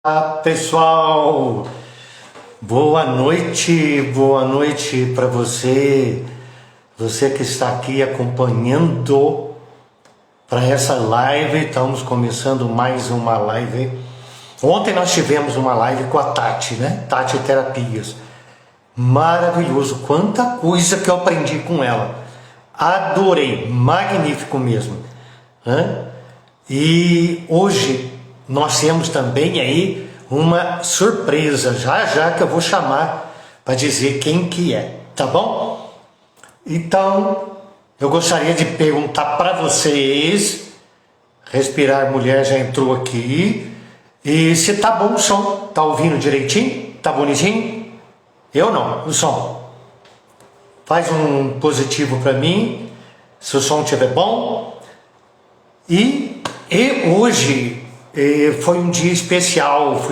Olá, pessoal! Boa noite para você, você que está aqui acompanhando para essa live. Estamos começando mais uma live. Ontem nós tivemos uma live com a Tati, né? Tati Terapias. Maravilhoso, quanta coisa que eu aprendi com ela. Adorei, magnífico mesmo. Hã? E hoje nós temos também aí uma surpresa, já já que eu vou chamar para dizer quem que é, tá bom? Então, eu gostaria de perguntar para vocês, Respirar Mulher já entrou aqui, e se tá bom o som, tá ouvindo direitinho? Tá bonitinho? Eu não, o som. Faz um positivo para mim, se o som estiver bom. E hoje foi um dia especial,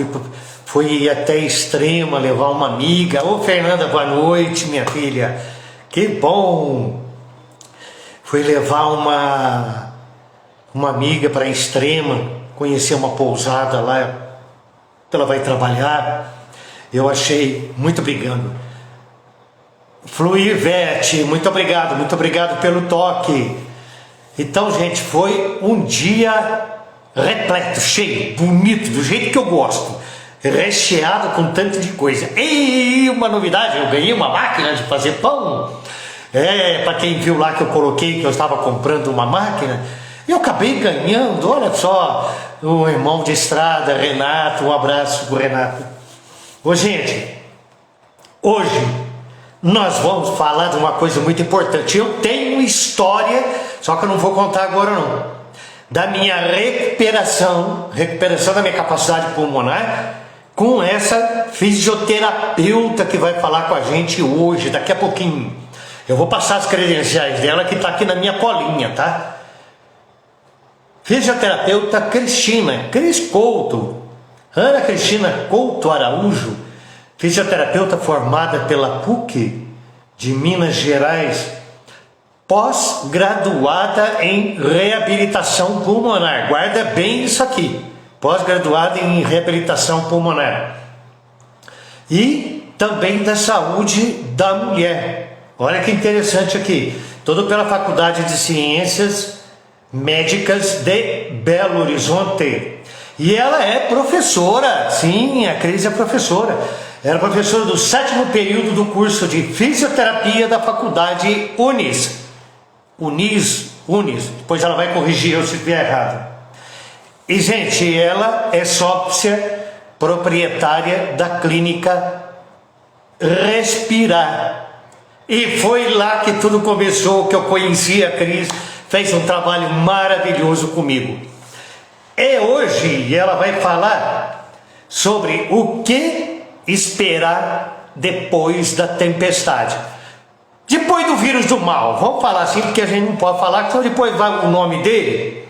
fui até Extrema levar uma amiga. Ô Fernanda, boa noite, minha filha, que bom! Fui levar uma amiga para Extrema, conhecer uma pousada lá, ela vai trabalhar. Eu achei, muito obrigado. Fluivete, muito obrigado pelo toque. Então, gente, foi um dia repleto, cheio, bonito, do jeito que eu gosto, recheado com tanto de coisa. E uma novidade, eu ganhei uma máquina de fazer pão. Para quem viu lá que eu coloquei que eu estava comprando uma máquina, eu acabei ganhando. Olha só, o irmão de estrada, Renato, um abraço pro Renato. Ô, gente, hoje nós vamos falar de uma coisa muito importante. Eu tenho história, só que eu não vou contar agora não, da minha recuperação da minha capacidade pulmonar, com essa fisioterapeuta que vai falar com a gente hoje, daqui a pouquinho. Eu vou passar as credenciais dela, que está aqui na minha colinha, tá? Fisioterapeuta Cris Couto, Ana Cristina Couto Araújo, fisioterapeuta formada pela PUC de Minas Gerais, pós-graduada em reabilitação pulmonar. Guarda bem isso aqui, pós-graduada em reabilitação pulmonar. E também da saúde da mulher. Olha que interessante aqui, tudo pela Faculdade de Ciências Médicas de Belo Horizonte. E ela é professora, sim, a Cris é professora. Era professora do 7º período do curso de fisioterapia da faculdade Unis, depois ela vai corrigir eu se estiver errado. E, gente, ela é sócia proprietária da clínica Respirar. E foi lá que tudo começou, que eu conheci a Cris, fez um trabalho maravilhoso comigo. E hoje ela vai falar sobre o que esperar depois da tempestade. Depois do vírus do mal, vamos falar assim, porque a gente não pode falar, que só depois vai o nome dele,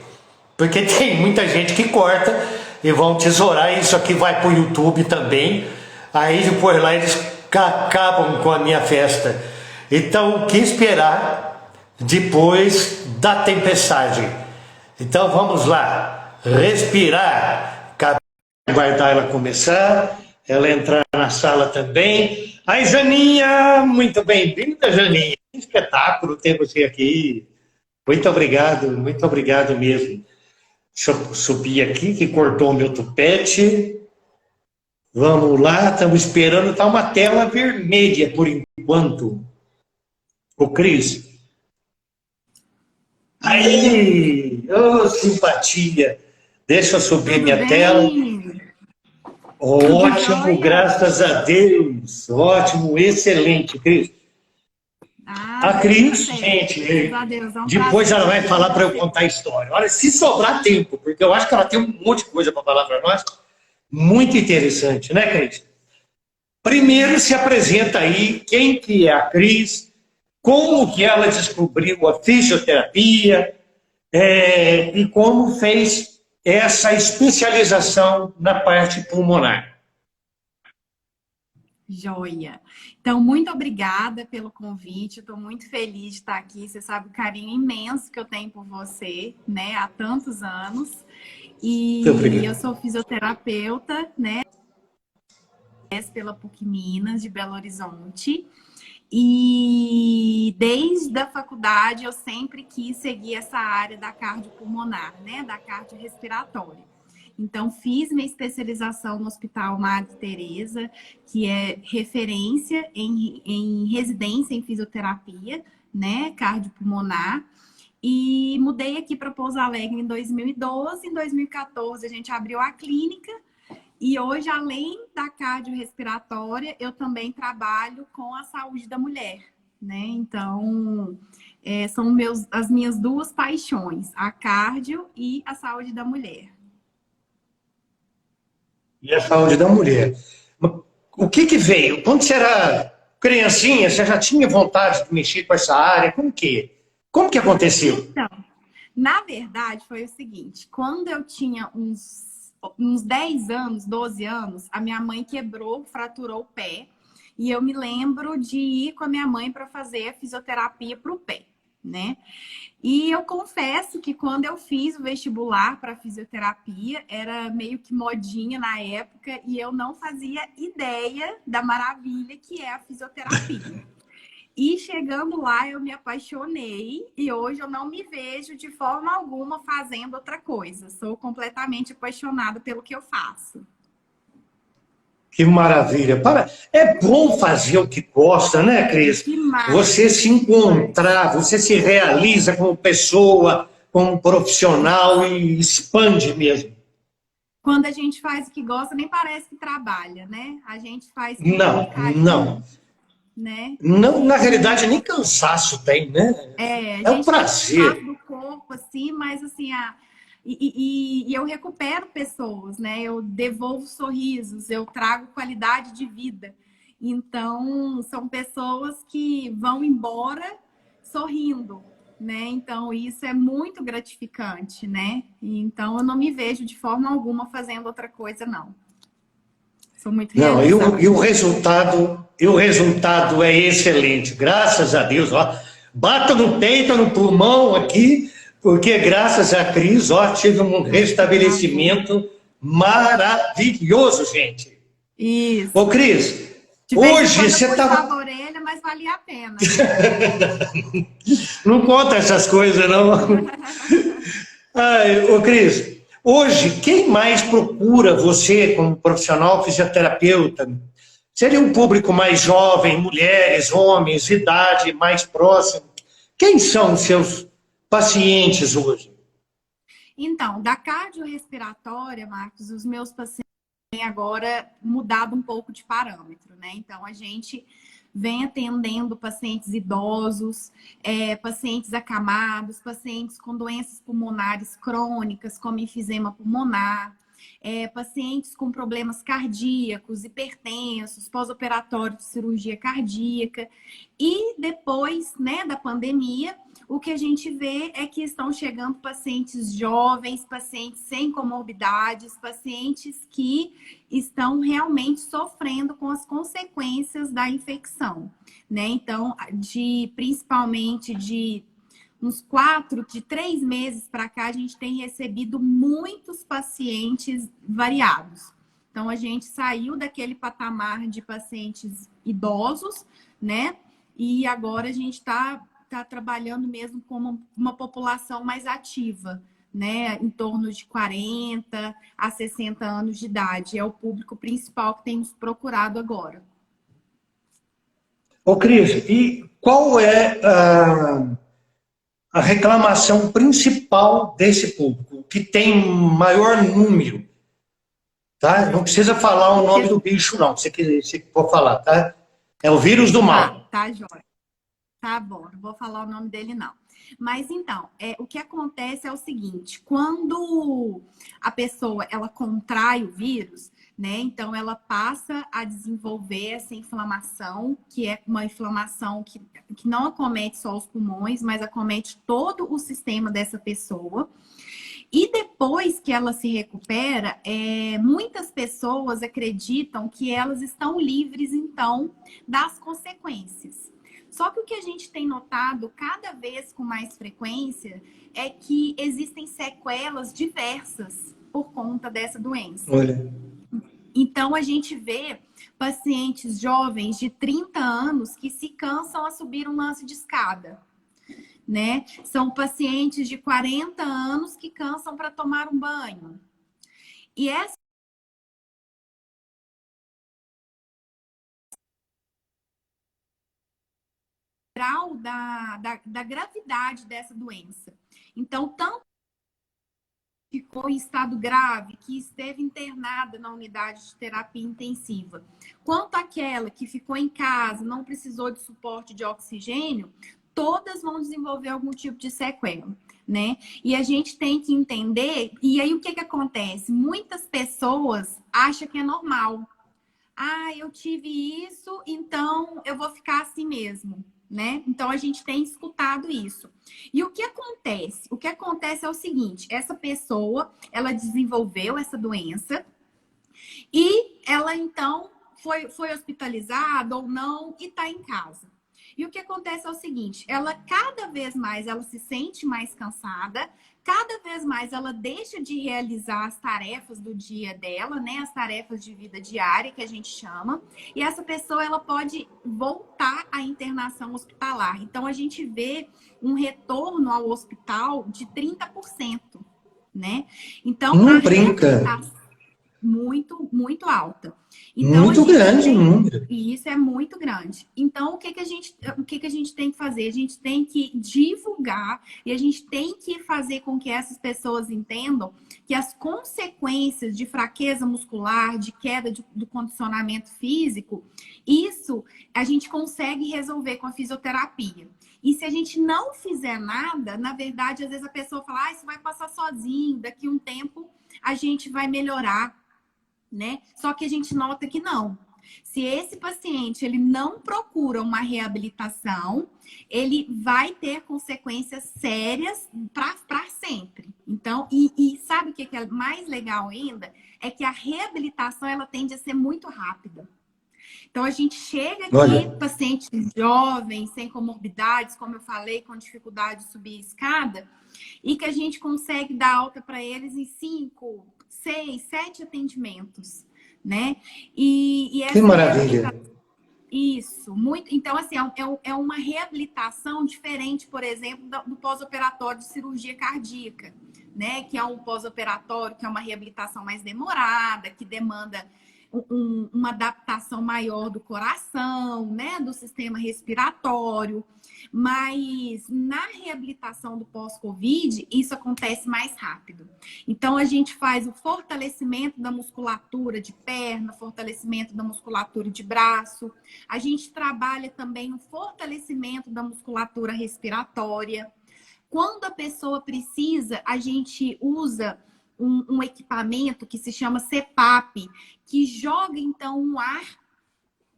porque tem muita gente que corta e vão tesourar, isso aqui vai para o YouTube também, aí depois lá eles acabam com a minha festa. Então, o que esperar depois da tempestade? Então vamos lá, respirar, guardar ela começar, ela entrar na sala também. Ai, Janinha, muito bem-vinda, Janinha. Que espetáculo ter você aqui. Muito obrigado mesmo. Deixa eu subir aqui, que cortou o meu tupete. Vamos lá, estamos esperando, está uma tela vermelha por enquanto. Ô, Cris. Aí, ô, simpatia. Deixa eu subir minha tela. Ótimo, graças a Deus. Ótimo, excelente, Cris. A Cris, gente, depois ela vai falar para eu contar a história. Olha, se sobrar tempo, porque eu acho que ela tem um monte de coisa para falar para nós. Muito interessante, né, Cris? Primeiro se apresenta aí quem que é a Cris, como que ela descobriu a fisioterapia e como fez essa especialização na parte pulmonar. Joia. Então, muito obrigada pelo convite. Estou muito feliz de estar aqui. Você sabe o carinho imenso que eu tenho por você, né? Há tantos anos. Muito E eu obrigado. sou fisioterapeuta, né, pela PUC Minas, de Belo Horizonte. E desde a faculdade eu sempre quis seguir essa área da cardiopulmonar, né, da cardiorrespiratória. Então, fiz minha especialização no Hospital Madre Teresa, que é referência em residência em fisioterapia, né, cardiopulmonar. E mudei aqui para Pouso Alegre em 2012. Em 2014, a gente abriu a clínica. E hoje, além da cardiorrespiratória, eu também trabalho com a saúde da mulher, né? Então, são as minhas duas paixões, a cardio e a saúde da mulher. E a saúde da mulher. O que que veio? Quando você era criancinha, você já tinha vontade de mexer com essa área? Como que aconteceu? Então, na verdade, foi o seguinte: quando eu tinha uns 10 anos, 12 anos, a minha mãe quebrou, fraturou o pé. E eu me lembro de ir com a minha mãe para fazer a fisioterapia para o pé, né? E eu confesso que quando eu fiz o vestibular para fisioterapia, era meio que modinha na época e eu não fazia ideia da maravilha que é a fisioterapia. E chegando lá, eu me apaixonei e hoje eu não me vejo de forma alguma fazendo outra coisa. Sou completamente apaixonada pelo que eu faço. Que maravilha. É bom fazer o que gosta, né, Cris? Demais, Você se demais. encontrar, você se realiza como pessoa, como profissional e expande mesmo. Quando a gente faz o que gosta, nem parece que trabalha, né? A gente faz com todo Não, não. carinho, né? Não, na realidade, E nem cansaço tem, né? a É um gente tem um cansaço prazer. do corpo, assim, mas assim, e eu recupero pessoas, né? Eu devolvo sorrisos, eu trago qualidade de vida. Então, são pessoas que vão embora sorrindo, né? Então, isso é muito gratificante, né? Então, eu não me vejo de forma alguma fazendo outra coisa, não. Sou muito Não, realizada. e o resultado é excelente, graças a Deus. Ó, bata no peito, no pulmão aqui, porque graças a Cris, ó, tive um Amém. restabelecimento maravilhoso, gente. Ô, Isso. Cris, De vez em hoje quando eu você puxava estava. a orelha, mas valia a pena, né? Não conta essas coisas, não. Ai, ô Cris, hoje quem mais procura você como profissional fisioterapeuta? Seria um público mais jovem, mulheres, homens, idade mais próxima? Quem são os seus pacientes hoje? Então, da cardiorrespiratória, Marcos, os meus pacientes têm agora mudado um pouco de parâmetro, né? Então, a gente vem atendendo pacientes idosos, pacientes acamados, pacientes com doenças pulmonares crônicas, como enfisema pulmonar, pacientes com problemas cardíacos, hipertensos, pós-operatório de cirurgia cardíaca. E depois, né, da pandemia, o que a gente vê é que estão chegando pacientes jovens, pacientes sem comorbidades, pacientes que estão realmente sofrendo com as consequências da infecção, né? Então, principalmente de uns 3 meses para cá, a gente tem recebido muitos pacientes variados. Então, a gente saiu daquele patamar de pacientes idosos, né? E agora a gente está trabalhando mesmo com uma população mais ativa, né? Em torno de 40 a 60 anos de idade. É o público principal que tem nos procurado agora. Ô Cris, e qual é a reclamação principal desse público, que tem maior número, tá? Não precisa falar o nome do bicho, não, se for falar, tá? É o vírus do mal. Tá, Jóia. Tá bom, não vou falar o nome dele, não. Mas então, o que acontece é o seguinte: quando a pessoa ela contrai o vírus, né? Então ela passa a desenvolver essa inflamação, que é uma inflamação que não acomete só os pulmões, mas acomete todo o sistema dessa pessoa. E depois que ela se recupera, muitas pessoas acreditam que elas estão livres, então, das consequências. Só que o que a gente tem notado cada vez com mais frequência é que existem sequelas diversas, por conta dessa doença. Olha. Então, a gente vê pacientes jovens de 30 anos que se cansam a subir um lance de escada, né? São pacientes de 40 anos que cansam para tomar um banho. E essa grau da gravidade dessa doença. Então, tanto ficou em estado grave, que esteve internada na unidade de terapia intensiva, quanto aquela que ficou em casa, não precisou de suporte de oxigênio, todas vão desenvolver algum tipo de sequela, né? E a gente tem que entender, e aí o que acontece? Muitas pessoas acham que é normal. Ah, eu tive isso, então eu vou ficar assim mesmo, né? Então a gente tem escutado isso. E o que acontece? O que acontece é o seguinte: essa pessoa, ela desenvolveu essa doença e ela então foi hospitalizada ou não e está em casa. E o que acontece é o seguinte, ela cada vez mais ela se sente mais cansada, cada vez mais ela deixa de realizar as tarefas do dia dela, né? As tarefas de vida diária que a gente chama, e essa pessoa ela pode voltar à internação hospitalar. Então a gente vê um retorno ao hospital de 30%, né? Então a 30. muito alta. Então, Muito grande o número. E isso é muito grande. Então, o que a gente tem que fazer? A gente tem que divulgar e a gente tem que fazer com que essas pessoas entendam que as consequências de fraqueza muscular, de queda do condicionamento físico, isso a gente consegue resolver com a fisioterapia. E se a gente não fizer nada, na verdade, às vezes a pessoa fala, ah, isso vai passar sozinho, daqui a um tempo a gente vai melhorar, né? Só que a gente nota que não. Se esse paciente ele não procura uma reabilitação, ele vai ter consequências sérias para sempre. Então, e sabe o que é mais legal ainda? É que a reabilitação ela tende a ser muito rápida. Então, a gente chega aqui, pacientes jovens, sem comorbidades, como eu falei, com dificuldade de subir a escada, e que a gente consegue dar alta para eles em 5, 6, 7 atendimentos, né? E essa que maravilha! Isso, muito. Então, assim, é uma reabilitação diferente, por exemplo, do pós-operatório de cirurgia cardíaca, né? Que é um pós-operatório, que é uma reabilitação mais demorada, que demanda uma adaptação maior do coração, né? Do sistema respiratório. Mas na reabilitação do pós-Covid, isso acontece mais rápido. Então, a gente faz o fortalecimento da musculatura de perna, fortalecimento da musculatura de braço. A gente trabalha também o fortalecimento da musculatura respiratória. Quando a pessoa precisa, a gente usa um equipamento que se chama CPAP, que joga, então, um ar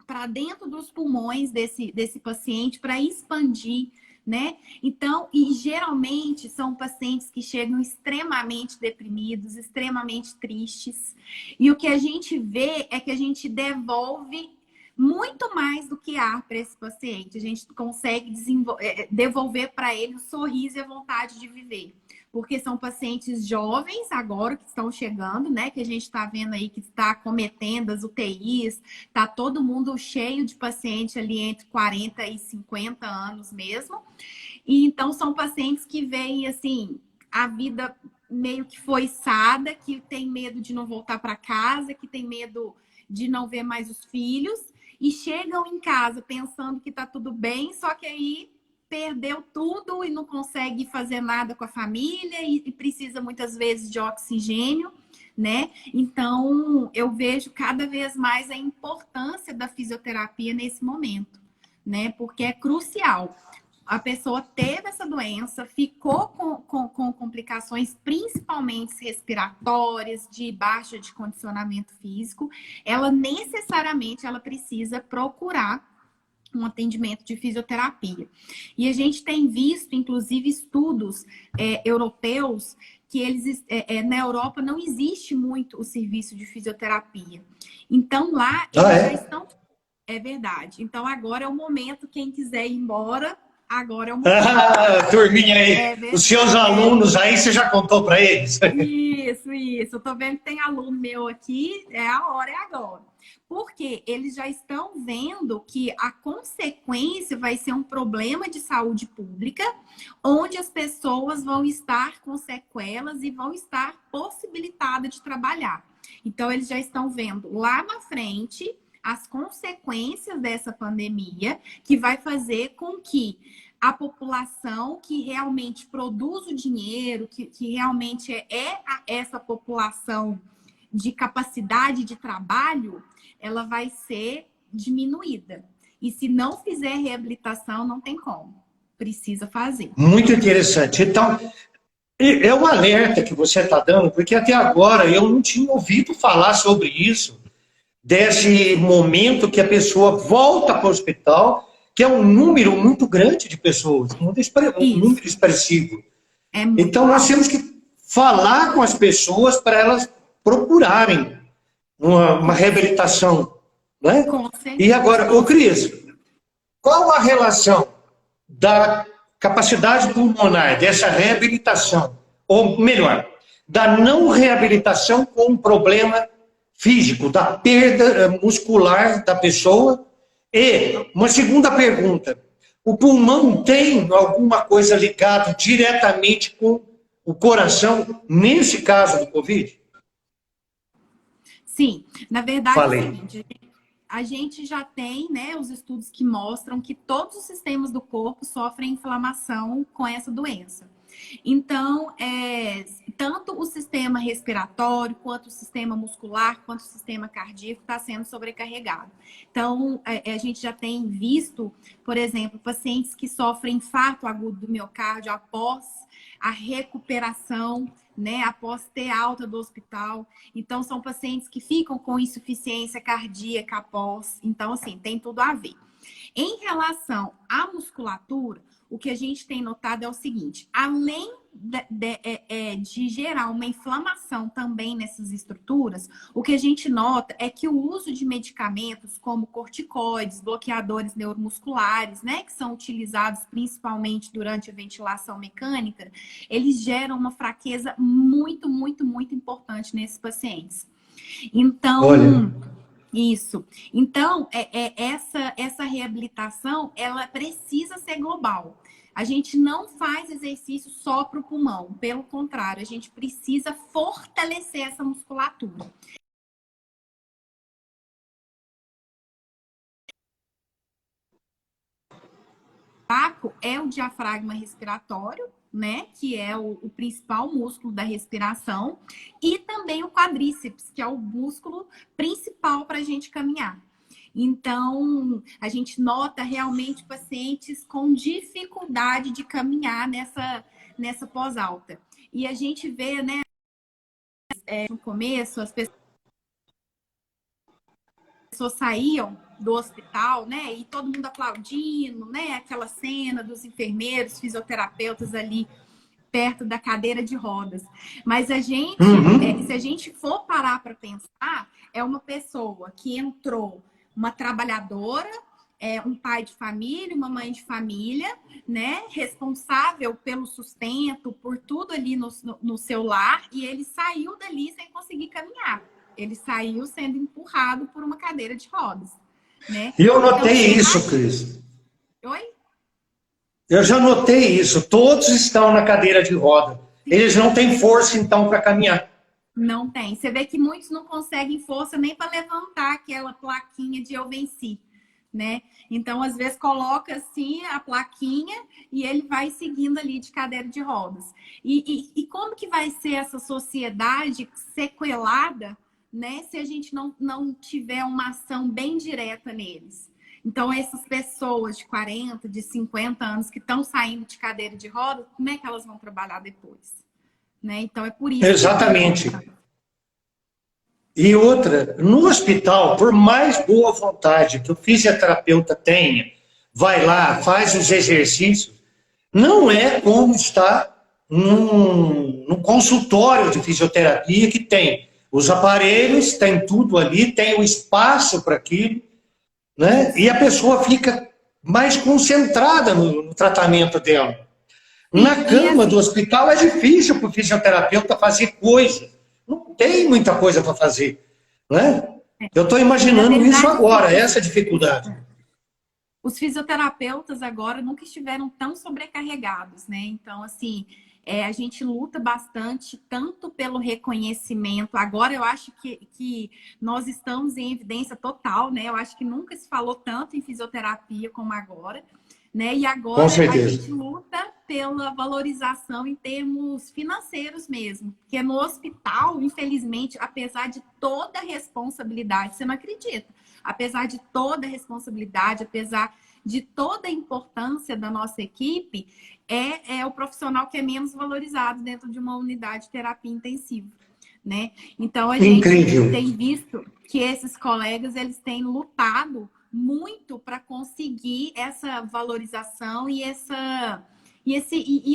para dentro dos pulmões desse paciente para expandir, né? Então, e geralmente são pacientes que chegam extremamente deprimidos, extremamente tristes. E o que a gente vê é que a gente devolve muito mais do que ar para esse paciente. A gente consegue devolver para ele o sorriso e a vontade de viver. Porque são pacientes jovens agora que estão chegando, né? Que a gente está vendo aí que está cometendo as UTIs, tá todo mundo cheio de paciente ali entre 40 e 50 anos mesmo. E então são pacientes que veem assim, a vida meio que foiçada, que tem medo de não voltar para casa, que tem medo de não ver mais os filhos, e chegam em casa pensando que tá tudo bem, só que aí perdeu tudo e não consegue fazer nada com a família e precisa muitas vezes de oxigênio, né? Então, eu vejo cada vez mais a importância da fisioterapia nesse momento, né? Porque é crucial. A pessoa teve essa doença, ficou com complicações, principalmente respiratórias, de baixa de condicionamento físico, ela necessariamente ela precisa procurar um atendimento de fisioterapia. E a gente tem visto, inclusive, estudos europeus que eles na Europa não existe muito o serviço de fisioterapia. Então, lá eles já estão... É verdade. Então, agora é o momento, quem quiser ir embora, agora é o Ah, turminha aí, É os seus alunos aí, você já contou para eles? Isso. Eu tô vendo que tem aluno meu aqui, é a hora, é agora. Porque eles já estão vendo que a consequência vai ser um problema de saúde pública, onde as pessoas vão estar com sequelas e vão estar possibilitadas de trabalhar. Então, eles já estão vendo lá na frente as consequências dessa pandemia, que vai fazer com que a população que realmente produz o dinheiro, que realmente essa população de capacidade de trabalho, ela vai ser diminuída. E se não fizer reabilitação, não tem como. Precisa fazer. Muito interessante. Então, é um alerta que você está dando, porque até agora eu não tinha ouvido falar sobre isso, desse momento que a pessoa volta para o hospital, que é um número muito grande de pessoas, um número expressivo. Então, nós temos que falar com as pessoas para elas procurarem uma reabilitação. Né? E agora, ô Cris, qual a relação da capacidade pulmonar, dessa reabilitação, ou melhor, da não reabilitação com um problema físico, da perda muscular da pessoa? E uma segunda pergunta, o pulmão tem alguma coisa ligada diretamente com o coração, nesse caso do Covid? Sim, na verdade é o seguinte, a gente já tem, né, os estudos que mostram que todos os sistemas do corpo sofrem inflamação com essa doença. Então, tanto o sistema respiratório, quanto o sistema muscular, quanto o sistema cardíaco está sendo sobrecarregado. Então, a gente já tem visto, por exemplo, pacientes que sofrem infarto agudo do miocárdio após a recuperação, né, após ter alta do hospital. Então, são pacientes que ficam com insuficiência cardíaca após. Então, assim, tem tudo a ver. Em relação à musculatura, o que a gente tem notado é o seguinte, além de gerar uma inflamação também nessas estruturas, o que a gente nota é que o uso de medicamentos como corticoides, bloqueadores neuromusculares, né, que são utilizados principalmente durante a ventilação mecânica, eles geram uma fraqueza muito, muito, muito importante nesses pacientes. Então... Olha. Isso. Então, essa reabilitação, ela precisa ser global. A gente não faz exercício só para o pulmão. Pelo contrário, a gente precisa fortalecer essa musculatura. É o diafragma respiratório, né? Que é o principal músculo da respiração, e também o quadríceps, que é o músculo principal para a gente caminhar. Então, a gente nota realmente pacientes com dificuldade de caminhar nessa pós-alta. E a gente vê, né, no começo, as pessoas saíam do hospital, né, e todo mundo aplaudindo, né, aquela cena dos enfermeiros, fisioterapeutas ali perto da cadeira de rodas. Mas a gente, se a gente for parar para pensar, é uma pessoa que entrou, uma trabalhadora, um pai de família, uma mãe de família, né, responsável pelo sustento, por tudo ali no seu lar, e ele saiu dali sem conseguir caminhar. Ele saiu sendo empurrado por uma cadeira de rodas, né? E eu notei isso, Cris. Oi? Eu já notei isso. Todos estão na cadeira de roda. Eles não têm força, então, para caminhar. Não tem. Você vê que muitos não conseguem força nem para levantar aquela plaquinha de eu venci, né? Então, às vezes, coloca assim a plaquinha e ele vai seguindo ali de cadeira de rodas. E como que vai ser essa sociedade sequelada, né, se a gente não tiver uma ação bem direta neles? Então, essas pessoas de 40, de 50 anos que estão saindo de cadeira de rodas, como é que elas vão trabalhar depois? Né? Então, é por isso. Exatamente. E outra, no hospital, por mais boa vontade que o fisioterapeuta tenha, vai lá, faz os exercícios, não é como estar num consultório de fisioterapia que tem os aparelhos, tem tudo ali, tem o espaço para aquilo, né? E a pessoa fica mais concentrada no tratamento dela. Na cama do assim, hospital é difícil para o fisioterapeuta fazer coisa. Não tem muita coisa para fazer, né? Eu estou na imaginando isso verdade, assim, agora, essa dificuldade. os fisioterapeutas agora nunca estiveram tão sobrecarregados, né? Então, assim, a gente luta bastante, tanto pelo reconhecimento. Agora, eu acho que nós estamos em evidência total, né? Eu acho que nunca se falou tanto em fisioterapia como agora, né? E Com agora a certeza. gente luta pela valorização em termos financeiros mesmo. Porque no hospital, infelizmente, apesar de toda a responsabilidade, você não acredita, apesar de toda a responsabilidade, apesar de toda a importância da nossa equipe, é o profissional que é menos valorizado dentro de uma unidade de terapia intensiva, né? Então, a gente Incrível. tem visto que esses colegas, eles têm lutado muito para conseguir essa valorização e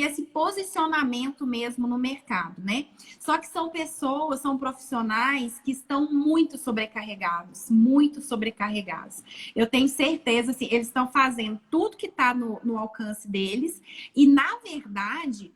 esse posicionamento mesmo no mercado, né? Só que são pessoas, são profissionais que estão muito sobrecarregados, muito sobrecarregados. Eu tenho certeza, assim, eles estão fazendo tudo que está no alcance deles e, na verdade,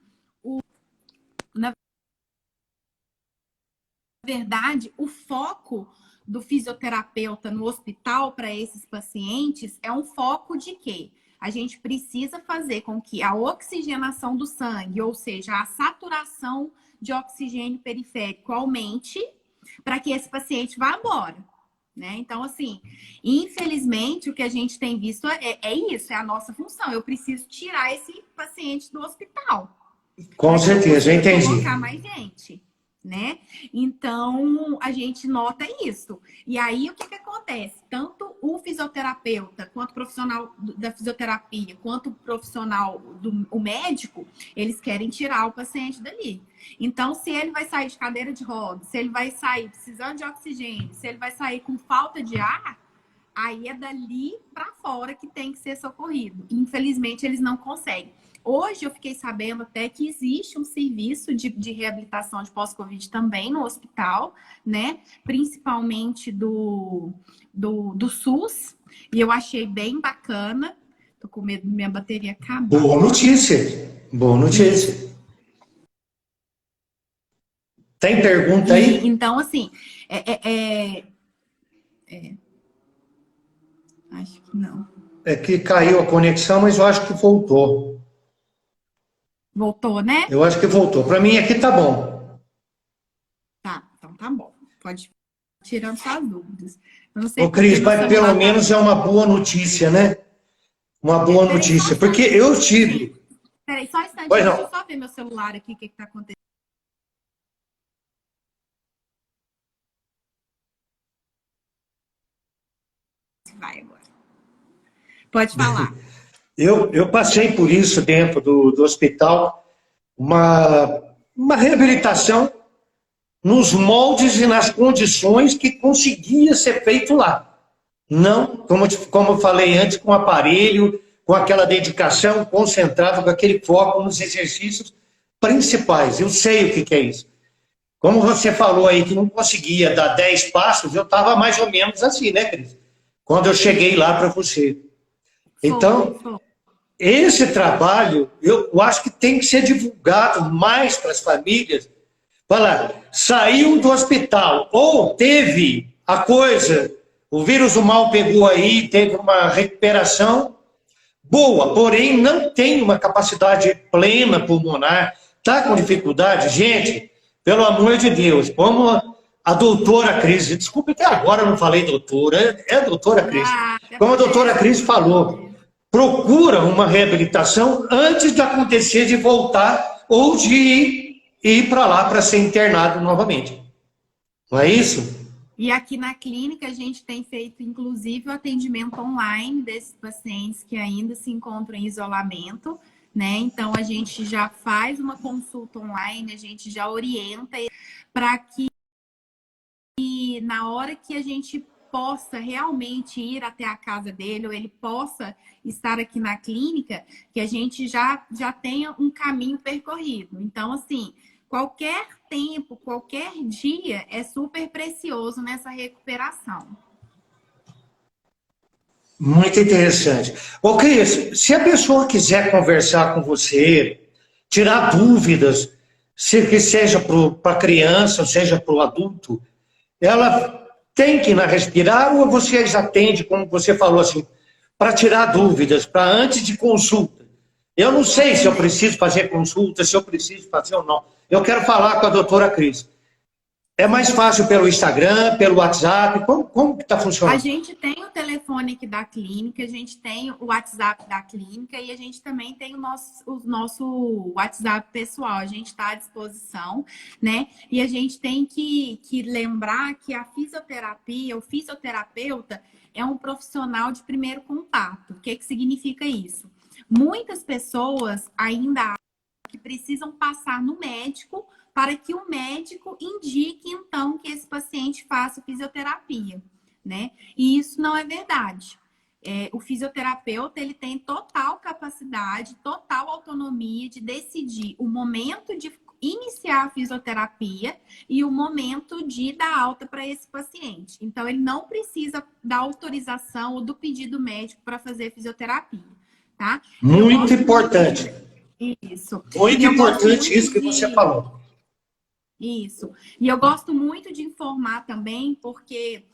o foco do fisioterapeuta no hospital para esses pacientes é um foco de quê? A gente precisa fazer com que a oxigenação do sangue, ou seja, a saturação de oxigênio periférico aumente para que esse paciente vá embora. Né? Então, assim, infelizmente, o que a gente tem visto é isso, é a nossa função. Eu preciso tirar esse paciente do hospital Com para que eu certeza, eu consiga entendi. colocar mais gente, né? Então, a gente nota isso. E aí, o que acontece? Tanto o fisioterapeuta, quanto o profissional da fisioterapia, quanto o profissional o médico, eles querem tirar o paciente dali. Então, se ele vai sair de cadeira de rodas, se ele vai sair precisando de oxigênio, se ele vai sair com falta de ar, aí é dali para fora que tem que ser socorrido. Infelizmente, eles não conseguem. Hoje eu fiquei sabendo até que existe um serviço de reabilitação de pós-Covid também no hospital, né? Principalmente do SUS. E eu achei bem bacana. Tô com medo da minha bateria acabar. Boa notícia. Boa Isso. notícia. Tem pergunta E aí? então, assim, é, é- acho que não. É que caiu a conexão, mas eu acho que voltou. Voltou, né? Eu acho que voltou. Para mim aqui tá bom. Tá, então tá bom. Pode ir tirando suas dúvidas. Eu não sei Ô, porque Cris, meu mas pelo celular tá. menos é uma boa notícia, né? Uma boa Peraí, só um notícia. Porque instante. eu Sim. tive. Peraí, só um Pois instantinho. Deixa eu não. só ver meu celular aqui, o que tá acontecendo. Vai agora. Pode falar. Eu passei por isso dentro do hospital, uma reabilitação nos moldes e nas condições que conseguia ser feito lá. Não, como eu falei antes, com aparelho, com aquela dedicação concentrada, com aquele foco nos exercícios principais. Eu sei o que é isso. Como você falou aí que não conseguia dar 10 passos, eu estava mais ou menos assim, né, Cris? Quando eu cheguei lá para você. Foi, Então, foi. esse trabalho, eu acho que tem que ser divulgado mais para as famílias. Fala, saiu do hospital, ou teve a coisa, o vírus do mal pegou aí, teve uma recuperação boa, porém não tem uma capacidade plena pulmonar, está com dificuldade, gente, pelo amor de Deus, como a doutora Cris, desculpe até agora eu não falei doutora, é a doutora Cris, Nada, como a doutora pode, Cris pode falou, fazer. procura uma reabilitação antes de acontecer de voltar ou de ir para lá para ser internado novamente. Não é isso? E aqui na clínica a gente tem feito, inclusive, o atendimento online desses pacientes que ainda se encontram em isolamento, né? Então a gente já faz uma consulta online, a gente já orienta para que na hora que a gente possa realmente ir até a casa dele, ou ele possa estar aqui na clínica, que a gente já tenha um caminho percorrido. Então, assim, qualquer tempo, qualquer dia é super precioso nessa recuperação. Muito interessante. Ô, Cris, se a pessoa quiser conversar com você, tirar dúvidas, que seja para a criança, seja para o adulto, ela tem que ir na Respirar ou vocês atendem, como você falou assim, para tirar dúvidas, para antes de consulta? Eu não sei se eu preciso fazer consulta, se eu preciso fazer ou não. Eu quero falar com a doutora Cris. É mais fácil pelo Instagram, pelo WhatsApp? Como que está A funcionando? gente tem o telefone aqui da clínica, a gente tem o WhatsApp da clínica e a gente também tem o nosso WhatsApp pessoal. A gente está à disposição, né? E a gente tem que lembrar que a fisioterapia, o fisioterapeuta, é um profissional de primeiro contato. O que que significa isso? Muitas pessoas ainda acham que precisam passar no médico para que o médico indique, então, que esse paciente faça fisioterapia, né? E isso não é verdade. O fisioterapeuta, ele tem total capacidade, total autonomia de decidir o momento de iniciar a fisioterapia e o momento de dar alta para esse paciente. Então, ele não precisa da autorização ou do pedido médico para fazer fisioterapia, tá? Muito importante. Isso. Muito E eu gosto importante muito isso que você falou. Isso. E eu gosto muito de informar também, porque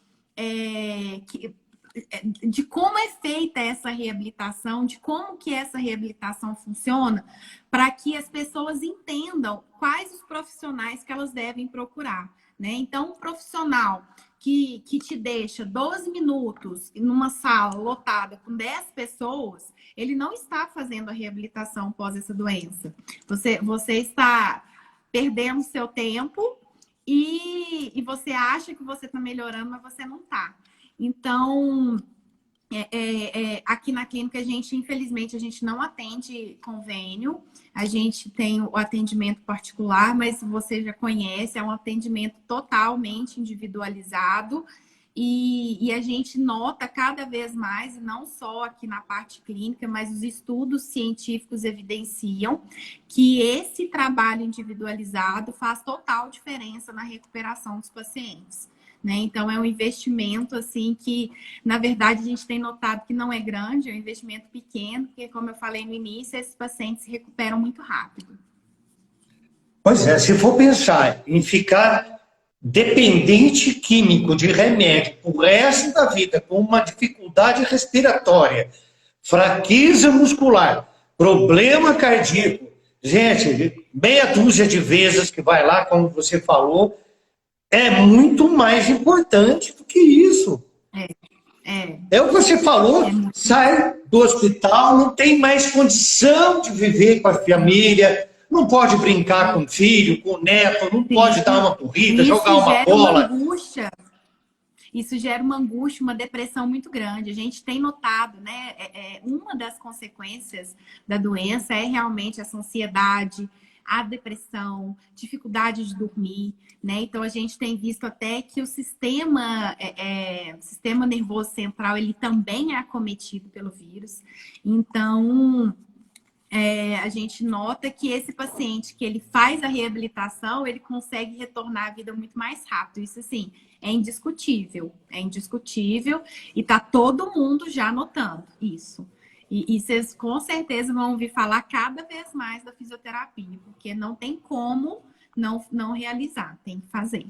de como é feita essa reabilitação, de como que essa reabilitação funciona, para que as pessoas entendam quais os profissionais que elas devem procurar, né? Então, um profissional que te deixa 12 minutos numa sala lotada com 10 pessoas, ele não está fazendo a reabilitação pós essa doença. Você está perdendo seu tempo e você acha que você está melhorando, mas você não está. Então, aqui na clínica, infelizmente, a gente não atende convênio, a gente tem o atendimento particular, mas você já conhece, é um atendimento totalmente individualizado. E a gente nota cada vez mais, não só aqui na parte clínica, mas os estudos científicos evidenciam que esse trabalho individualizado faz total diferença na recuperação dos pacientes, né? Então, é um investimento, assim, que, na verdade, a gente tem notado que não é grande, é um investimento pequeno, porque, como eu falei no início, esses pacientes se recuperam muito rápido. Pois é, se for pensar em ficar dependente químico de remédio por resto da vida, com uma dificuldade respiratória, fraqueza muscular, problema cardíaco, gente, meia dúzia de vezes que vai lá, como você falou, é muito mais importante do que isso. É o que você falou, sai do hospital, não tem mais condição de viver com a família, não pode brincar com o filho, com o neto, não pode dar uma corrida, jogar uma bola. Isso gera uma angústia, uma depressão muito grande. A gente tem notado, né? Uma das consequências da doença é realmente essa ansiedade, a depressão, dificuldade de dormir, né? Então, a gente tem visto até que o sistema nervoso central, ele também é acometido pelo vírus. Então, a gente nota que esse paciente que ele faz a reabilitação, ele consegue retornar à vida muito mais rápido. Isso, assim, é indiscutível e tá todo mundo já notando isso. E vocês com certeza vão ouvir falar cada vez mais da fisioterapia, porque não tem como não realizar, tem que fazer.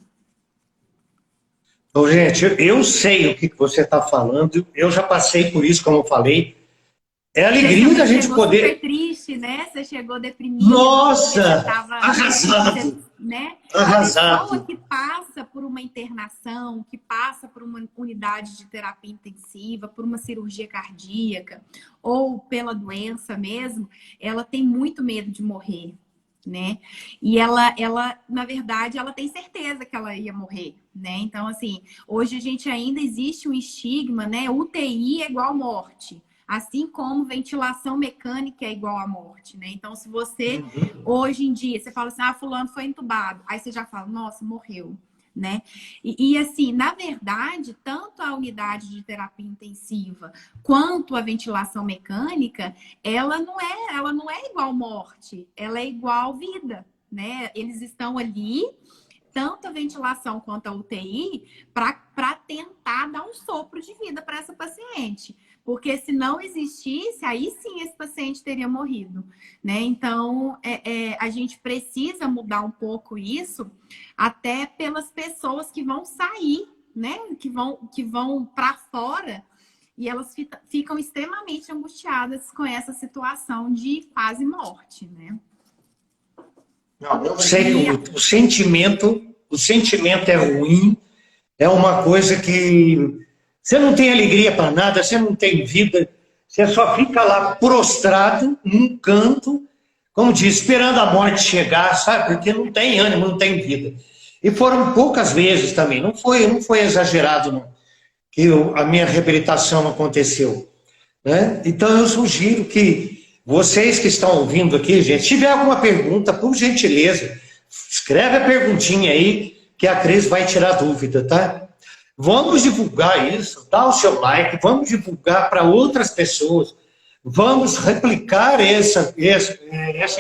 Então, gente, eu sei o que você está falando, eu já passei por isso, como eu falei. É alegria da gente poder. Você chegou super triste, né? Você chegou deprimido. Nossa! Tava, arrasado! Né? Arrasado! A pessoa que passa por uma internação, que passa por uma unidade de terapia intensiva, por uma cirurgia cardíaca ou pela doença mesmo, ela tem muito medo de morrer, né? E ela, na verdade, ela tem certeza que ela ia morrer, né? Então, assim, hoje a gente ainda existe um estigma, né? UTI é igual morte. Assim como ventilação mecânica é igual à morte, né? Então, se você, hoje em dia, você fala assim, fulano foi entubado. Aí você já fala, nossa, morreu, né? E assim, na verdade, tanto a unidade de terapia intensiva quanto a ventilação mecânica, ela não é igual morte, ela é igual vida, né? Eles estão ali tanto a ventilação quanto a UTI para tentar dar um sopro de vida para essa paciente. Porque se não existisse, aí sim esse paciente teria morrido, né? Então, a gente precisa mudar um pouco isso, até pelas pessoas que vão sair, né? Que vão para fora, e elas ficam extremamente angustiadas com essa situação de quase morte, né? Não, eu sei que o sentimento é ruim, é uma coisa que você não tem alegria para nada, você não tem vida, você só fica lá prostrado num canto, como diz, esperando a morte chegar, sabe? Porque não tem ânimo, não tem vida. E foram poucas vezes também, não foi exagerado, não, que a minha reabilitação aconteceu, né? Então eu sugiro que vocês que estão ouvindo aqui, gente, se tiver alguma pergunta, por gentileza, escreve a perguntinha aí, que a Cris vai tirar dúvida, tá? Vamos divulgar isso, dá o seu like, vamos divulgar para outras pessoas, vamos replicar essa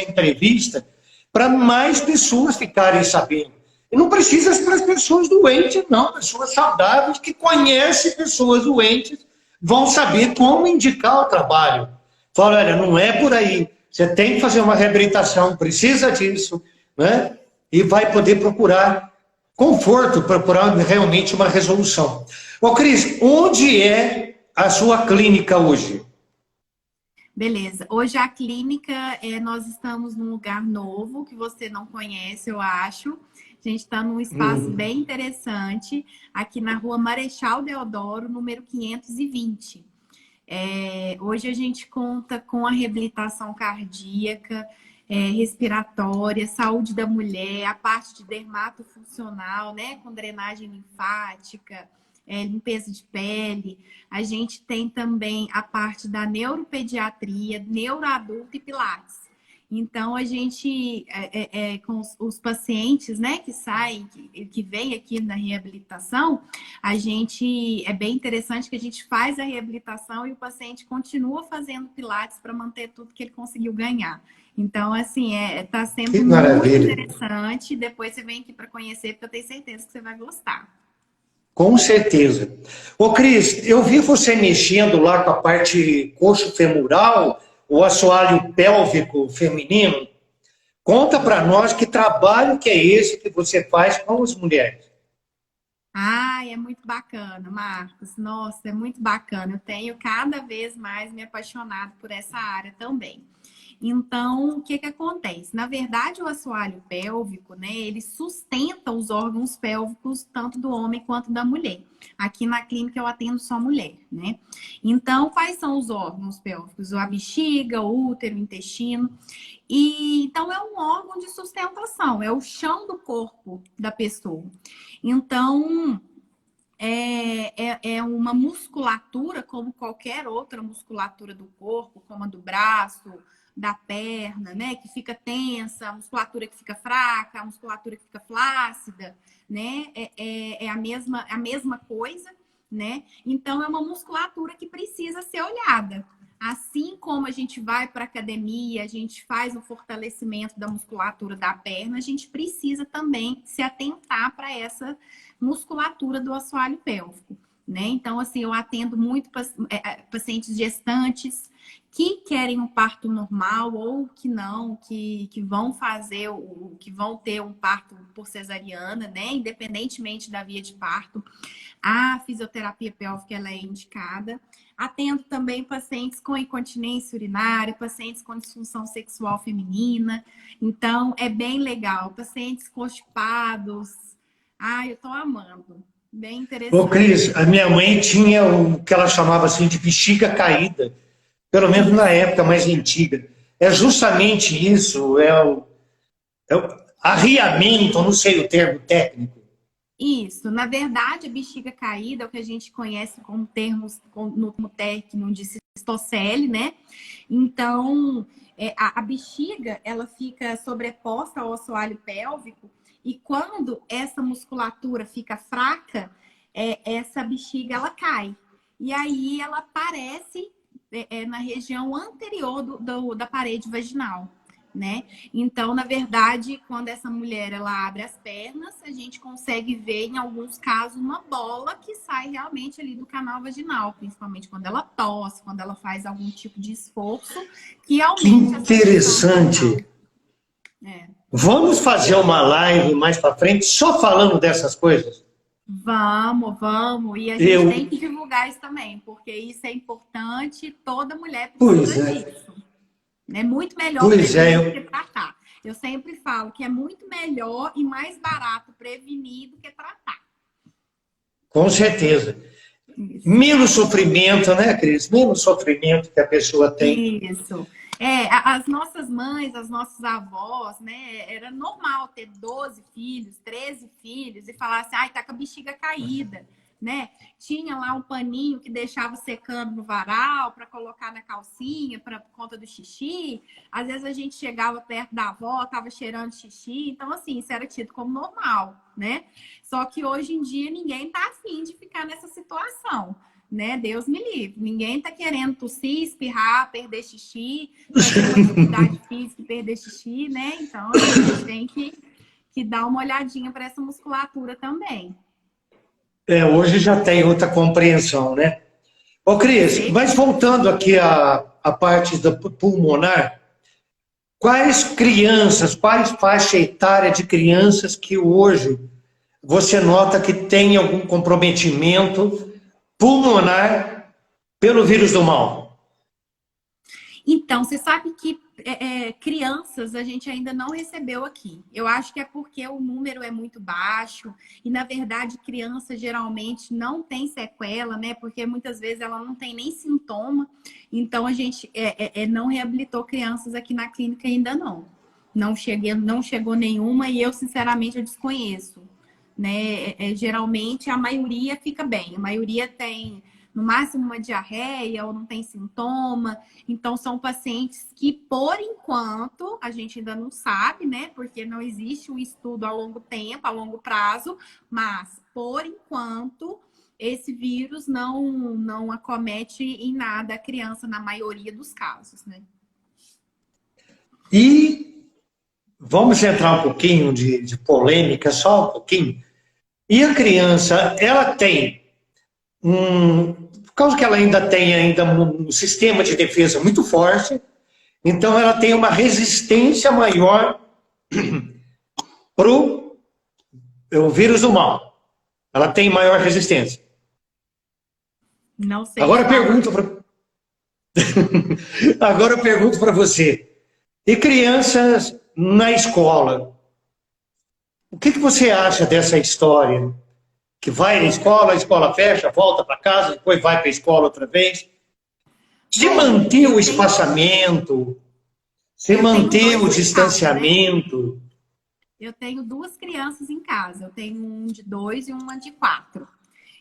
entrevista para mais pessoas ficarem sabendo. E não precisa ser para as pessoas doentes, não, pessoas saudáveis que conhecem pessoas doentes vão saber como indicar o trabalho. Fala, olha, não é por aí, você tem que fazer uma reabilitação, precisa disso, né? E vai poder procurar conforto, procurar realmente uma resolução. Ô, Cris, onde é a sua clínica hoje? Beleza. Hoje a clínica, nós estamos num lugar novo, que você não conhece, eu acho. A gente está num espaço bem interessante, aqui na rua Marechal Deodoro, número 520. Hoje a gente conta com a reabilitação cardíaca, respiratória, saúde da mulher, a parte de dermatofuncional, né, com drenagem linfática, limpeza de pele. A gente tem também a parte da neuropediatria, neuroadulto e pilates. Então, a gente, com os pacientes, né, que saem, que vêm aqui na reabilitação, é bem interessante que a gente faz a reabilitação e o paciente continua fazendo pilates para manter tudo que ele conseguiu ganhar. Então, assim, tá sendo muito interessante. Depois você vem aqui para conhecer, porque eu tenho certeza que você vai gostar. Com certeza. Ô, Cris, eu vi você mexendo lá com a parte coxo-femoral, o assoalho pélvico feminino. Conta para nós que trabalho que é esse que você faz com as mulheres. É muito bacana, Marcos. Nossa, é muito bacana. Eu tenho cada vez mais me apaixonado por essa área também. Então, o que acontece? Na verdade, o assoalho pélvico, né, ele sustenta os órgãos pélvicos tanto do homem quanto da mulher. Aqui na clínica eu atendo só mulher, né? Então, quais são os órgãos pélvicos? A bexiga, o útero, o intestino. Então, é um órgão de sustentação, é o chão do corpo da pessoa. Então, é uma musculatura como qualquer outra musculatura do corpo, como a do braço, da perna, né? Que fica tensa, a musculatura que fica fraca, a musculatura que fica flácida, né? É a mesma coisa, né? Então, é uma musculatura que precisa ser olhada. Assim como a gente vai para a academia, a gente faz o fortalecimento da musculatura da perna, a gente precisa também se atentar para essa musculatura do assoalho pélvico, né? Então, assim, eu atendo muito pacientes gestantes que querem um parto normal ou que não, que vão fazer, que vão ter um parto por cesariana, né? Independentemente da via de parto, a fisioterapia pélvica ela é indicada. Atendo também pacientes com incontinência urinária, pacientes com disfunção sexual feminina. Então, é bem legal. Pacientes constipados. Eu tô amando. Bem interessante. Ô, Cris, a minha mãe tinha o que ela chamava assim de bexiga caída, pelo menos na época mais antiga. É justamente isso, é o arriamento, não sei o termo técnico. Isso, na verdade, a bexiga caída é o que a gente conhece como termos no técnico de cistocele, né? Então, a bexiga, ela fica sobreposta ao assoalho pélvico e quando essa musculatura fica fraca, essa bexiga, ela cai. E aí, ela aparece na região anterior da parede vaginal. né? Então, na verdade, quando essa mulher ela abre as pernas, a gente consegue ver, em alguns casos, uma bola que sai realmente ali do canal vaginal, principalmente quando ela tosse, quando ela faz algum tipo de esforço que Que aumenta essa pressão interessante. vaginal. É. Vamos fazer uma live mais para frente só falando dessas coisas? Vamos. E a gente tem que divulgar isso também, porque isso é importante, toda mulher precisa disso. É muito melhor prevenir do que tratar. Eu sempre falo que é muito melhor e mais barato prevenir do que tratar. Com certeza. Isso. Menos sofrimento, né, Cris? Menos sofrimento que a pessoa tem. Isso. As nossas mães, as nossas avós, né? Era normal ter 12 filhos, 13 filhos e falar assim, ai, tá com a bexiga caída, né? Tinha lá um paninho que deixava secando no varal para colocar na calcinha por conta do xixi. Às vezes a gente chegava perto da avó, tava cheirando xixi. Então, assim, isso era tido como normal, né? Só que hoje em dia ninguém tá afim de ficar nessa situação. Né? Deus me livre. Ninguém tá querendo tossir, espirrar, perder xixi, fazer uma atividade física e perder xixi, né? Então, a gente tem que dar uma olhadinha para essa musculatura também. Hoje já tem outra compreensão, né? Ô, Cris, mas voltando aqui à parte da pulmonar, quais faixa etária de crianças que hoje você nota que tem algum comprometimento pulmonar pelo vírus do mal? Então, você sabe que crianças a gente ainda não recebeu aqui. Eu acho que é porque o número é muito baixo e, na verdade, criança geralmente não tem sequela, né? Porque muitas vezes ela não tem nem sintoma. Então, a gente não reabilitou crianças aqui na clínica ainda não. Não chegou nenhuma e eu, sinceramente, eu desconheço. Né? Geralmente a maioria fica bem, a maioria tem no máximo uma diarreia ou não tem sintoma, então são pacientes que por enquanto a gente ainda não sabe, né? Porque não existe um estudo a longo tempo, a longo prazo, mas por enquanto esse vírus não acomete em nada a criança na maioria dos casos, né? E vamos entrar um pouquinho de polêmica, só um pouquinho. E a criança, ela tem por causa que ela ainda tem um sistema de defesa muito forte, então ela tem uma resistência maior para o vírus do mal. Ela tem maior resistência. Não sei. Agora eu pergunto para você. E crianças na escola? O que você acha dessa história? Que vai na escola, a escola fecha, volta para casa, depois vai para a escola outra vez. Se manter o espaçamento, se manter o distanciamento. Eu tenho 2 crianças em casa. Eu tenho um de 2 e uma de 4.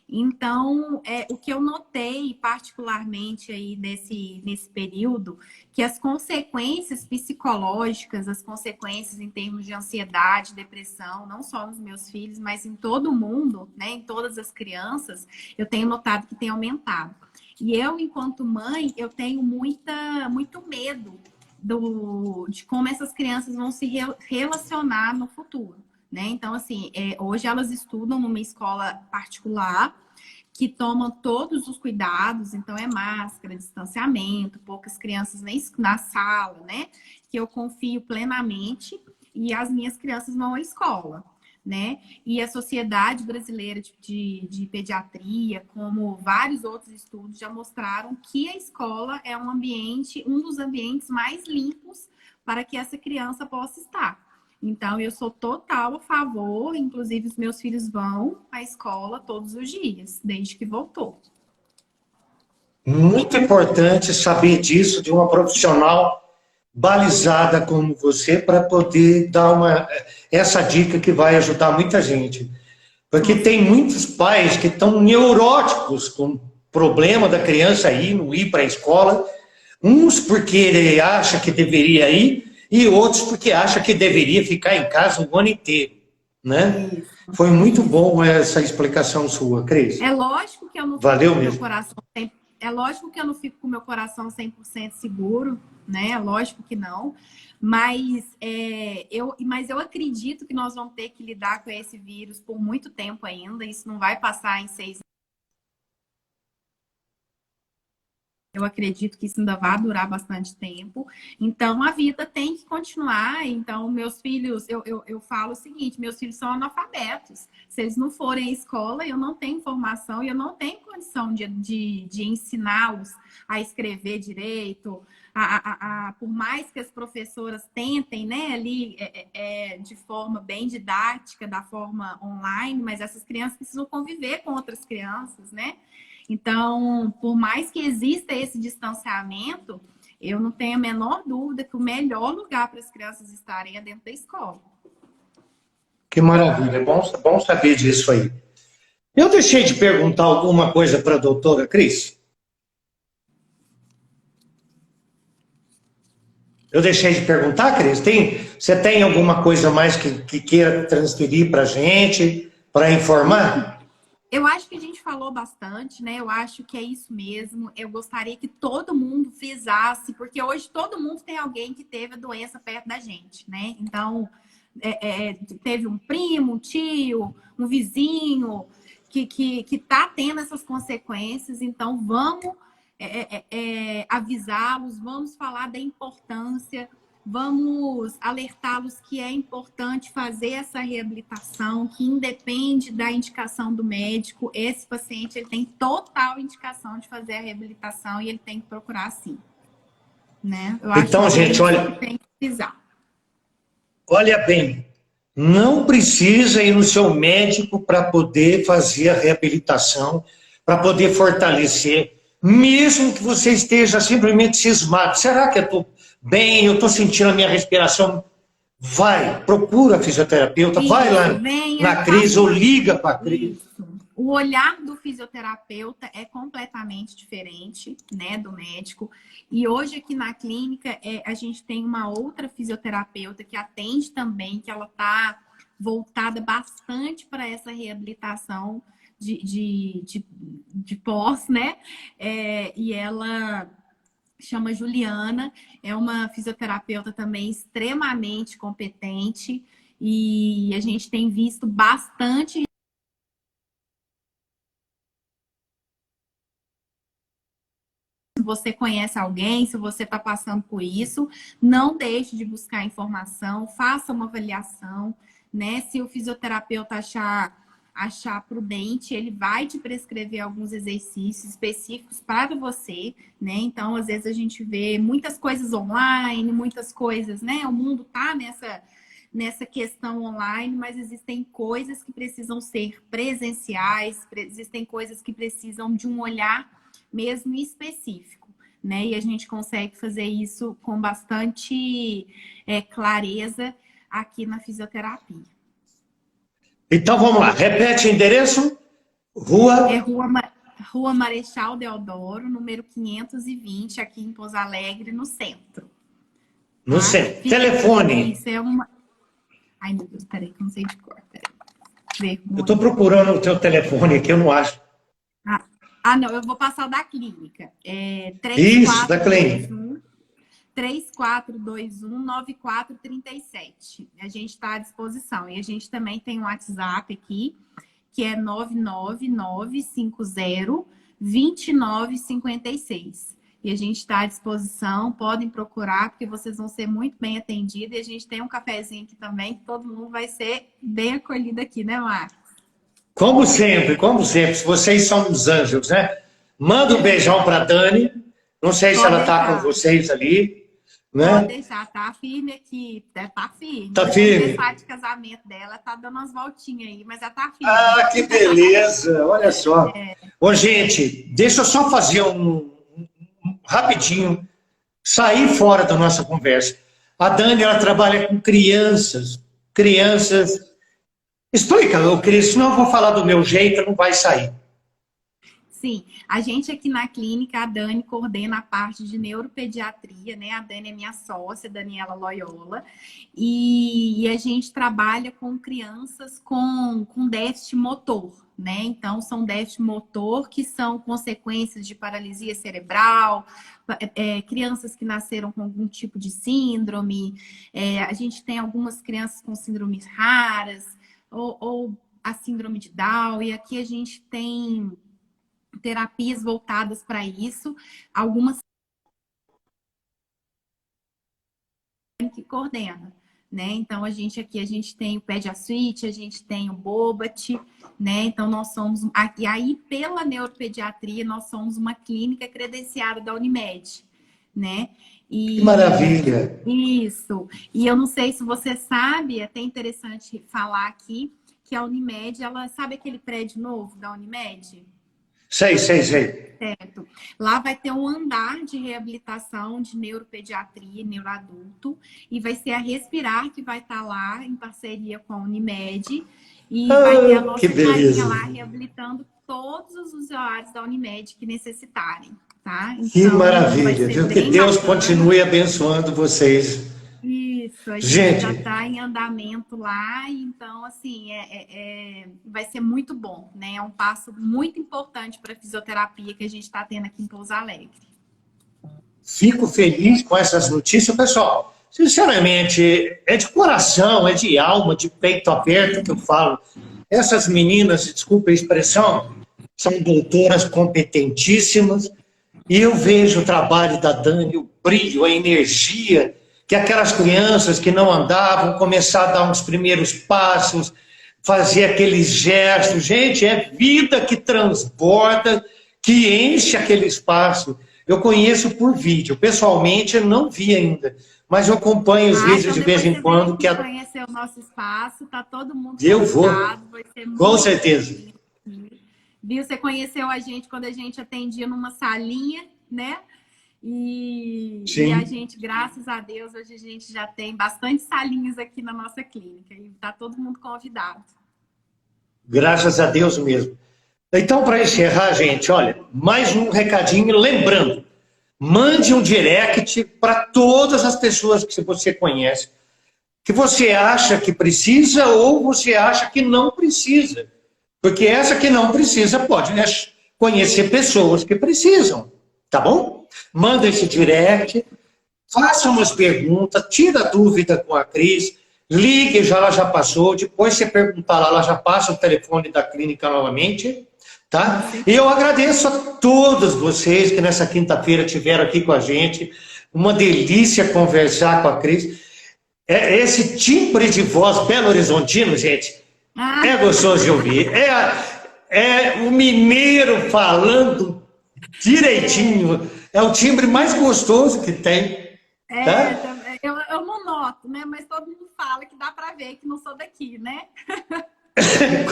Então, o que eu notei particularmente aí nesse período, que as consequências psicológicas, as consequências em termos de ansiedade, depressão, não só nos meus filhos, mas em todo mundo, né, em todas as crianças, eu tenho notado que tem aumentado. E eu, enquanto mãe, eu tenho muito medo de como essas crianças vão se relacionar no futuro. Né? Então, assim, hoje elas estudam numa escola particular que toma todos os cuidados, então é máscara, distanciamento, poucas crianças na sala, né? Que eu confio plenamente e as minhas crianças vão à escola, né? E a Sociedade Brasileira de Pediatria, como vários outros estudos, já mostraram que a escola é um dos ambientes mais limpos para que essa criança possa estar. Então, eu sou total a favor, inclusive os meus filhos vão à escola todos os dias, desde que voltou. Muito importante saber disso de uma profissional balizada como você para poder dar essa dica que vai ajudar muita gente. Porque tem muitos pais que estão neuróticos com o problema da criança não ir para a escola, uns porque ele acha que deveria ir, e outros porque acha que deveria ficar em casa o ano inteiro, né? Foi muito bom essa explicação sua, Cris. É lógico que eu não Valeu fico com mesmo. meu coração, é lógico que eu não fico com meu coração 100% seguro, né? Lógico que não. Mas eu acredito que nós vamos ter que lidar com esse vírus por muito tempo ainda. Isso não vai passar em 6 anos. Eu acredito que isso ainda vai durar bastante tempo. Então, a vida tem que continuar. Então, meus filhos, eu falo o seguinte, meus filhos são analfabetos. Se eles não forem à escola, eu não tenho formação e eu não tenho condição de ensiná-los a escrever direito. Por mais que as professoras tentem, né, ali, de forma bem didática, da forma online, mas essas crianças precisam conviver com outras crianças, né? Então, por mais que exista esse distanciamento, eu não tenho a menor dúvida que o melhor lugar para as crianças estarem é dentro da escola. Que maravilha, bom saber disso aí. Eu deixei de perguntar alguma coisa para a doutora Cris? Eu deixei de perguntar, Cris? Você tem alguma coisa mais que queira transferir para a gente, para informar? Eu acho que a gente falou bastante, né? Eu acho que é isso mesmo. Eu gostaria que todo mundo frisasse, porque hoje todo mundo tem alguém que teve a doença perto da gente, né? Então, teve um primo, um tio, um vizinho que tá tendo essas consequências. Então, vamos avisá-los, vamos falar da importância. Vamos alertá-los que é importante fazer essa reabilitação, que independe da indicação do médico, esse paciente ele tem total indicação de fazer a reabilitação e ele tem que procurar sim. Né? Eu acho então, que gente, olha, tem que precisar. Olha bem, não precisa ir no seu médico para poder fazer a reabilitação, para poder fortalecer, mesmo que você esteja simplesmente cismado. Será que eu estou bem, eu estou sentindo a minha respiração? Vai, procura a fisioterapeuta, vai lá na Cris ou liga para a Cris. O olhar do fisioterapeuta é completamente diferente, né, do médico. E hoje aqui na clínica a gente tem uma outra fisioterapeuta que atende também, que ela está voltada bastante para essa reabilitação de pós, né? E ela chama Juliana, é uma fisioterapeuta também extremamente competente e a gente tem visto bastante. Se você conhece alguém, se você está passando por isso, não deixe de buscar informação, faça uma avaliação, né? Se o fisioterapeuta achar prudente, ele vai te prescrever alguns exercícios específicos para você, né? Então, às vezes a gente vê muitas coisas online, muitas coisas, né? O mundo tá nessa questão online, mas existem coisas que precisam ser presenciais, existem coisas que precisam de um olhar mesmo específico, né? E a gente consegue fazer isso com bastante clareza aqui na fisioterapia. Então vamos lá, repete o endereço. Rua Marechal Deodoro, número 520, aqui em Pouso Alegre, no centro. No centro. Telefone. Isso é uma... Ai, meu Deus, peraí, que eu não sei de cor. Eu estou procurando o teu telefone aqui, eu não acho. Não, eu vou passar o da clínica. Isso, da clínica. 3421-9437. A gente está à disposição. E a gente também tem um WhatsApp aqui, que é 99950-2956. E a gente está à disposição, podem procurar, porque vocês vão ser muito bem atendidos. E a gente tem um cafezinho aqui também, que todo mundo vai ser bem acolhido aqui, né, Marcos? Como sempre, vocês são os anjos, né? Manda um beijão para Dani. Não sei se ela está com vocês ali, né? Pode deixar, tá firme aqui. Tá firme. Tá firme. O de casamento dela tá dando umas voltinhas aí, mas ela tá firme. Ah, que beleza! Olha só. Ô, gente, deixa eu só fazer rapidinho, sair fora da nossa conversa. A Dani, ela trabalha com crianças. Explica, Cris, senão eu vou falar do meu jeito, não vai sair. Sim, a gente aqui na clínica, a Dani coordena a parte de neuropediatria, né? A Dani é minha sócia, Daniela Loyola, e a gente trabalha com crianças com déficit motor, né? Então, são déficit motor que são consequências de paralisia cerebral, crianças que nasceram com algum tipo de síndrome, a gente tem algumas crianças com síndromes raras, ou a síndrome de Down, e aqui a gente tem terapias voltadas para isso, algumas que coordena, né? Então, a gente tem o Pediasuite, a gente tem o Bobat, né? Então, nós somos... E aí, pela neuropediatria, nós somos uma clínica credenciada da Unimed, né? Que maravilha! Isso. E eu não sei se você sabe, é até interessante falar aqui, que a Unimed, ela sabe aquele prédio novo da Unimed? Sei. Certo. Lá vai ter um andar de reabilitação de neuropediatria, neuroadulto, e vai ser a Respirar que vai estar lá em parceria com a Unimed, e vai ter a nossa carinha lá reabilitando todos os usuários da Unimed que necessitarem, tá? Então, que maravilha, viu? Que Deus continue abençoando vocês. Isso, a gente já está em andamento lá, então, assim, vai ser muito bom, né? É um passo muito importante para a fisioterapia que a gente está tendo aqui em Pouso Alegre. Fico feliz com essas notícias. Pessoal, sinceramente, é de coração, é de alma, de peito aberto que eu falo. Essas meninas, desculpa a expressão, são doutoras competentíssimas, e eu vejo o trabalho da Dani, o brilho, a energia, que aquelas crianças que não andavam, começar a dar uns primeiros passos, fazer aqueles gestos. Gente, é vida que transborda, que enche aquele espaço. Eu conheço por vídeo, pessoalmente eu não vi ainda, mas eu acompanho os vídeos de vez em quando. Que conhecer o nosso espaço, tá todo mundo eu vou, vai ser muito com certeza. Viu? Você conheceu a gente quando a gente atendia numa salinha, né? E a gente, graças a Deus, hoje a gente já tem bastante salinhas aqui na nossa clínica. E está todo mundo convidado. Graças a Deus mesmo. Então, para encerrar, gente, olha, mais um recadinho. Lembrando, mande um direct para todas as pessoas que você conhece, que você acha que precisa ou você acha que não precisa. Porque essa que não precisa pode, né, conhecer pessoas que precisam. Tá bom? Manda esse direct, faça umas perguntas, tira a dúvida com a Cris, ligue, ela já passou, depois você perguntar lá, ela já passa o telefone da clínica novamente, tá? E eu agradeço a todos vocês que nessa quinta-feira estiveram aqui com a gente, uma delícia conversar com a Cris. Esse timbre de voz belo-horizontino, gente, é gostoso de ouvir, é o mineiro falando direitinho, é o timbre mais gostoso que tem. Tá? Eu não noto, né? Mas todo mundo fala que dá para ver que não sou daqui, né?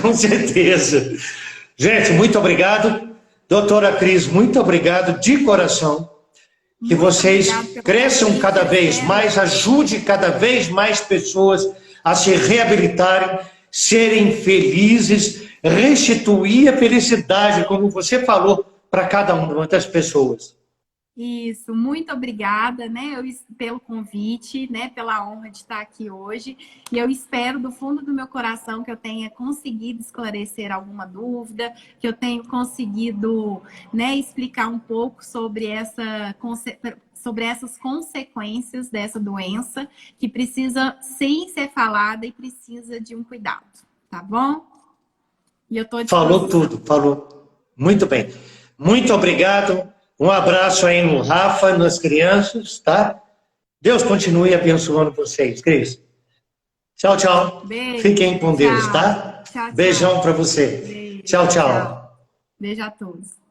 Com certeza. Gente, muito obrigado. Doutora Cris, muito obrigado de coração. Que vocês cresçam cada vez mais, ajude cada vez mais pessoas a se reabilitarem, serem felizes, restituir a felicidade, como você falou, para cada uma das pessoas. Isso, muito obrigada, né, pelo convite, né, pela honra de estar aqui hoje. E eu espero do fundo do meu coração que eu tenha conseguido esclarecer alguma dúvida, que eu tenha conseguido, né, explicar um pouco sobre essas consequências dessa doença, que precisa sim ser falada e precisa de um cuidado, tá bom? E eu tô falou tudo, falou muito bem. Muito obrigado. Um abraço aí no Rafa, nas crianças, tá? Deus continue abençoando vocês, Cris. Tchau, tchau. Beijo. Fiquem com Deus, tá? Tchau, tchau. Beijão para você. Beijo. Tchau, tchau. Beijo a todos.